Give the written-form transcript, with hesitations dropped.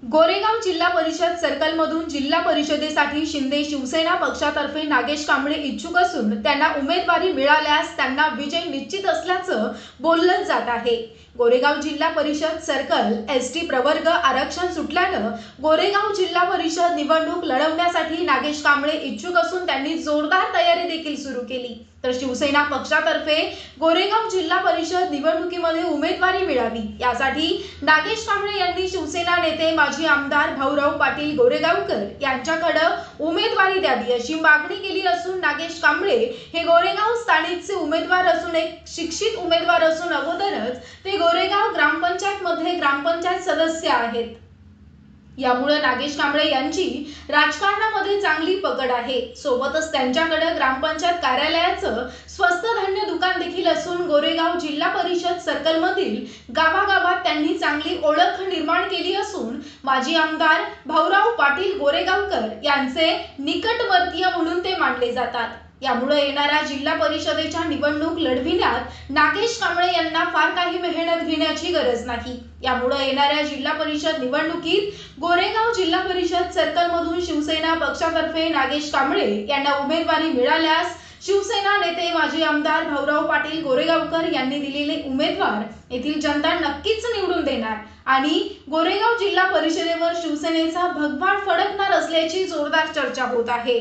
गोरेगाव जिल्हा परिषद सर्कलमधून जिल्हा परिषदेसाठी शिंदे शिवसेना पक्षातर्फे नागेश कांबळे इच्छुक असून त्यांना उमेदवारी मिळाल्यास त्यांना विजय निश्चित असल्याचं बोललं जात आहे। गोरेगाव जिल्हा परिषद सर्कल एसटी प्रवर्ग आरक्षण सुटल्यानं गोरेगाव जिल्हा परिषद निवडणूक लढवण्यासाठी नागेश कांबळे इच्छुक असून त्यांनी जोरदार तयारी देखील सुरू केली। तर शिवसेना पक्षातर्फे गोरेगाव जिल्हा परिषद निवडणुकीमध्ये उमेदवारी मिळावी यासाठी नागेश कांबळे यांनी शिवसेना नेते माजी आमदार भाऊराव पाटील गोरेगावकर यांच्याकडे उमेदवारी द्यावी अशी मागणी केली असून नागेश कांबळे हे गोरेगाव स्थानिकचे उमेदवार असून एक शिक्षित उमेदवार असून अगोदरच ते गोरेगाव ग्रामपंचायत मध्ये ग्रामपंचायत सदस्य आहेत। यामुळे नागेश कांबळे यांची राजकारणामध्ये चांगली पकड आहे। सोबतच त्यांच्याकडे ग्रामपंचायत कार्यालयाचं स्वस्त धान्य दुकान देखील असून गोरेगाव जिल्हा परिषद सर्कलमधील गावागावात त्यांनी चांगली ओळख निर्माण केली असून माजी आमदार भाऊराव पाटील गोरेगावकर यांचे निकटवर्तीय म्हणून ते मानले जातात। यामुळे येणाऱ्या जिल्हा परिषदेच्या निवडणूक लढविण्यात नागेश कांबळे यांना फार काही मेहनत घेण्याची गरज नाही। यामुळे येणाऱ्या जिल्हा परिषद निवडणुकीत गोरेगाव जिल्हा परिषद सर्कलमधून शिवसेना पक्षातर्फे नागेश कांबळे यांना उमेदवारी मिळाल्यास शिवसेना नेते माजी आमदार भाऊराव पाटील गोरेगावकर यांनी दिलेले उमेदवार येथील जनता नक्कीच निवडून देणार आणि गोरेगाव जिल्हा परिषदेवर शिवसेनेचा भगवा फडकणार असल्याची जोरदार चर्चा होत आहे।